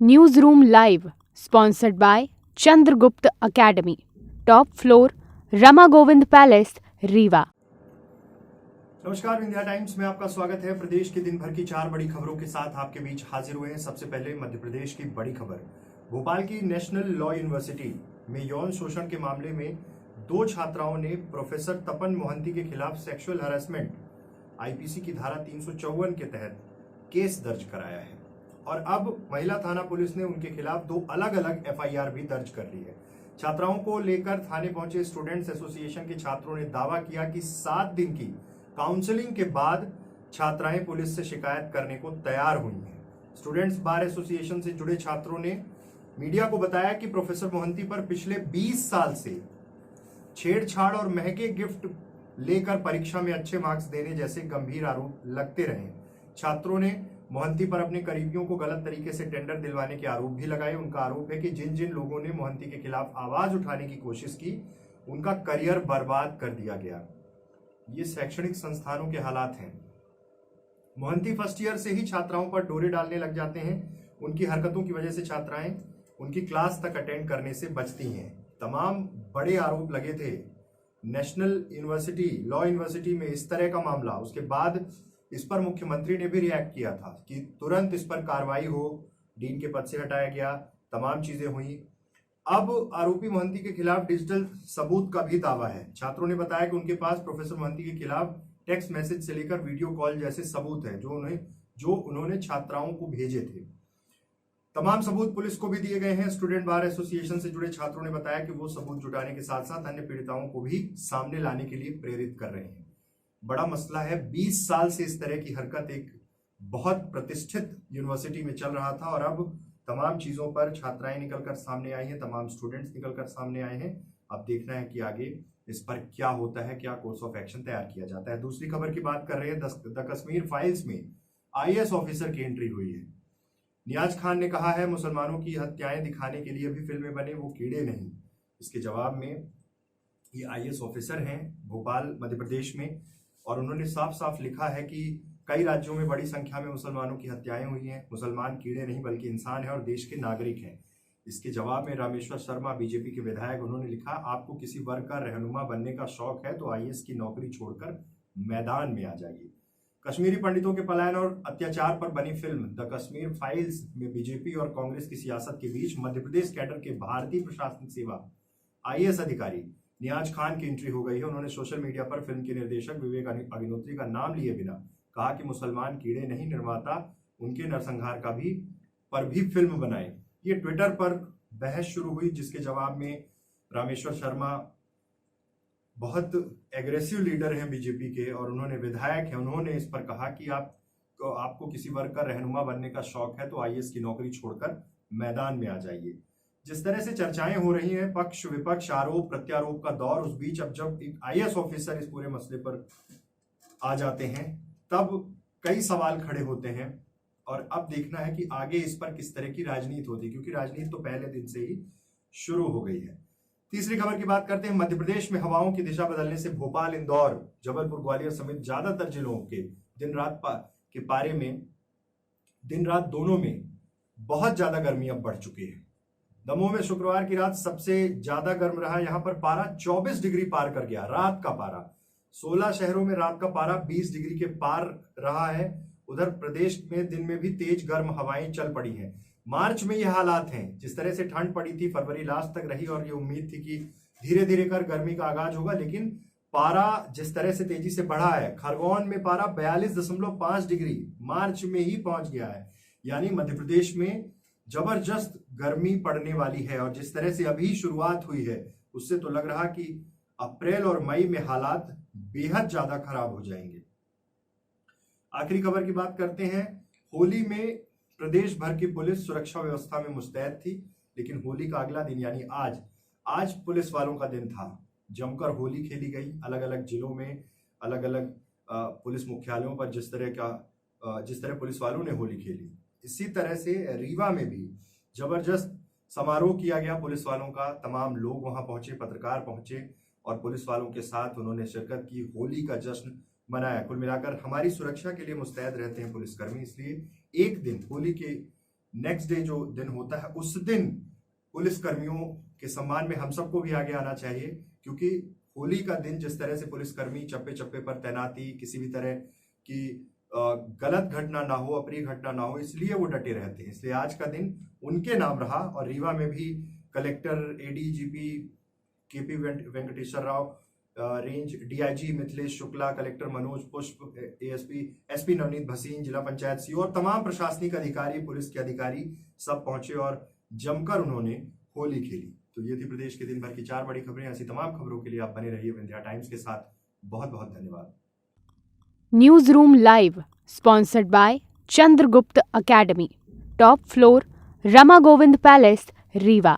Newsroom Live, sponsored by Chandragupta Academy, top floor, Rama Govind Palace, Rewa. नमस्कार, India times में आपका स्वागत है। प्रदेश की दिन भर की 4 बड़ी खबरों के साथ आपके बीच हाजिर हुए हैं। सबसे पहले मध्य प्रदेश की बड़ी खबर। भोपाल की नेशनल लॉ यूनिवर्सिटी में यौन शोषण के मामले में 2 छात्राओं ने प्रोफेसर तपन मोहंती के खिलाफ सेक्सुअल हैरेसमेंट आईपीसी की धारा 354 के तहत केस दर्ज कराया है और अब महिला थाना पुलिस ने उनके खिलाफ 2 अलग अलग एफआईआर भी दर्ज कर ली है। छात्राओं को लेकर थाने पहुंचे स्टूडेंट्स एसोसिएशन के छात्रों ने दावा किया कि 7 दिन की काउंसलिंग के बाद छात्राएं पुलिस से शिकायत करने को तैयार हुई हैं। स्टूडेंट्स बार एसोसिएशन से जुड़े छात्रों ने मीडिया को बताया कि प्रोफेसर मोहंती पर पिछले 20 साल से छेड़छाड़ और महंगे गिफ्ट लेकर परीक्षा में अच्छे मार्क्स देने जैसे गंभीर आरोप लगते रहे। छात्रों ने मोहंती पर अपने करीबियों को गलत तरीके से टेंडर दिलवाने के आरोप भी लगाए। उनका आरोप है कि जिन जिन लोगों ने मोहंती के खिलाफ आवाज उठाने की कोशिश की, उनका करियर बर्बाद कर दिया गया। ये शैक्षणिक संस्थानों के हालात हैं। मोहंती फर्स्ट ईयर से ही छात्राओं पर डोरे डालने लग जाते हैं। उनकी हरकतों की वजह से छात्राएं उनकी क्लास तक अटेंड करने से बचती हैं। तमाम बड़े आरोप लगे थे नेशनल यूनिवर्सिटी लॉ यूनिवर्सिटी में इस तरह का मामला। उसके बाद इस पर मुख्यमंत्री ने भी रिएक्ट किया था कि तुरंत इस पर कार्रवाई हो, डीन के पद से हटाया गया, तमाम चीजें हुई। अब आरोपी मोहंती के खिलाफ डिजिटल सबूत का भी दावा है। छात्रों ने बताया कि उनके पास प्रोफेसर मोहंती के खिलाफ टेक्स्ट मैसेज से लेकर वीडियो कॉल जैसे सबूत है जो उन्होंने छात्राओं को भेजे थे। तमाम सबूत पुलिस को भी दिए गए हैं। स्टूडेंट बार एसोसिएशन से जुड़े छात्रों ने बताया कि वो सबूत जुटाने के साथ साथ अन्य पीड़िताओं को भी सामने लाने के लिए प्रेरित कर रहे हैं। बड़ा मसला है, 20 साल से इस तरह की हरकत एक बहुत प्रतिष्ठित यूनिवर्सिटी में चल रहा था और अब तमाम चीजों पर छात्राएं निकलकर सामने आई हैं, तमाम स्टूडेंट्स निकलकर सामने आए हैं। अब देखना है कि आगे इस पर क्या होता है, क्या कोर्स ऑफ एक्शन तैयार किया जाता है। दूसरी खबर की बात कर रहे हैं। द कश्मीर फाइल्स में आईएएस ऑफिसर की एंट्री हुई है। नियाज खान ने कहा है मुसलमानों की हत्याएं दिखाने के लिए भी फिल्में बने, वो कीड़े नहीं। इसके जवाब में ये आईएएस ऑफिसर हैं भोपाल मध्य प्रदेश में और उन्होंने साफ साफ लिखा है कि कई राज्यों में बड़ी संख्या में मुसलमानों की हत्याएं हुई हैं। मुसलमान कीड़े नहीं बल्कि इंसान है और देश के नागरिक हैं। इसके जवाब में रामेश्वर शर्मा बीजेपी के विधायक, उन्होंने लिखा, आपको किसी वर्ग का रहनुमा बनने का शौक है तो आईएएस की नौकरी छोड़कर मैदान में आ जाइए। कश्मीरी पंडितों के पलायन और अत्याचार पर बनी फिल्म द कश्मीर फाइल्स में बीजेपी और कांग्रेस की सियासत के बीच मध्य प्रदेश कैडर के भारतीय प्रशासनिक सेवा आईएएस अधिकारी नियाज खान की एंट्री हो गई है। उन्होंने सोशल मीडिया पर फिल्म के निर्देशक विवेक अग्निहोत्री का नाम लिए बिना कहा कि मुसलमान कीड़े नहीं, निर्माता उनके नरसंहार का भी फिल्म बनाए। ये ट्विटर पर बहस शुरू हुई जिसके जवाब में रामेश्वर शर्मा बहुत एग्रेसिव लीडर हैं बीजेपी के और उन्होंने विधायक हैं, उन्होंने इस पर कहा कि आपको किसी वर्ग का रहनुमा बनने का शौक है तो आईएएस की नौकरी छोड़कर मैदान में आ जाइए। जिस तरह से चर्चाएं हो रही हैं, पक्ष विपक्ष, आरोप प्रत्यारोप का दौर, उस बीच अब जब एक आईएएस ऑफिसर इस पूरे मसले पर आ जाते हैं तब कई सवाल खड़े होते हैं और अब देखना है कि आगे इस पर किस तरह की राजनीति होती है, क्योंकि राजनीति तो पहले दिन से ही शुरू हो गई है। तीसरी खबर की बात करते हैं। मध्य प्रदेश में हवाओं की दिशा बदलने से भोपाल, इंदौर, जबलपुर, ग्वालियर समेत ज्यादातर जिलों के दिन रात दोनों में बहुत ज्यादा गर्मी अब बढ़ चुकी है। दमोह में शुक्रवार की रात सबसे ज्यादा गर्म रहा। यहां पर पारा 24 डिग्री पार कर गया। रात का पारा 16 शहरों में रात का पारा 20 डिग्री के पार रहा है। उधर प्रदेश में दिन में भी तेज गर्म हवाएं चल पड़ी हैं। मार्च में यह हालात हैं। जिस तरह से ठंड पड़ी थी फरवरी लास्ट तक रही और ये उम्मीद थी कि धीरे धीरे कर गर्मी का आगाज होगा, लेकिन पारा जिस तरह से तेजी से बढ़ा है, खरगोन में पारा 42.5 डिग्री मार्च में ही पहुंच गया है। यानी मध्य प्रदेश में जबरदस्त गर्मी पड़ने वाली है और जिस तरह से अभी शुरुआत हुई है उससे तो लग रहा कि अप्रैल और मई में हालात बेहद ज्यादा खराब हो जाएंगे। आखिरी खबर की बात करते हैं। होली में प्रदेश भर की पुलिस सुरक्षा व्यवस्था में मुस्तैद थी, लेकिन होली का अगला दिन यानी आज पुलिस वालों का दिन था। जमकर होली खेली गई। अलग अलग जिलों में अलग अलग पुलिस मुख्यालयों पर जिस तरह पुलिस वालों ने होली खेली, इसी तरह से रीवा में भी जबरदस्त समारोह किया गया पुलिस वालों का। तमाम लोग वहां पहुंचे, पत्रकार पहुंचे और पुलिस वालों के साथ उन्होंने शिरकत की, होली का जश्न मनाया। कुल मिलाकर हमारी सुरक्षा के लिए मुस्तैद रहते हैं पुलिसकर्मी, इसलिए एक दिन होली के नेक्स्ट डे जो दिन होता है उस दिन पुलिस कर्मियों के सम्मान में हम सबको भी आगे आना चाहिए, क्योंकि होली का दिन जिस तरह से पुलिसकर्मी चप्पे चप्पे पर तैनाती, किसी भी तरह की गलत घटना ना हो, अप्रिय घटना ना हो, इसलिए वो डटे रहते हैं। इसलिए आज का दिन उनके नाम रहा। और रीवा में भी collector, ADGP KP Venkateshwar Rao, range DIG Mithilesh Shukla, collector Manoj Pushp, SP Navneet Bhasin, जिला पंचायत सीओ और तमाम प्रशासनिक अधिकारी, पुलिस के अधिकारी सब पहुंचे और जमकर उन्होंने होली खेली। तो ये थी प्रदेश के दिन भर की 4 बड़ी खबरें। ऐसी तमाम खबरों के लिए आप बने रहिए विंध्या टाइम्स के साथ। बहुत बहुत धन्यवाद। News room live sponsored by Chandragupta academy, top floor, Rama Govind palace, Rewa.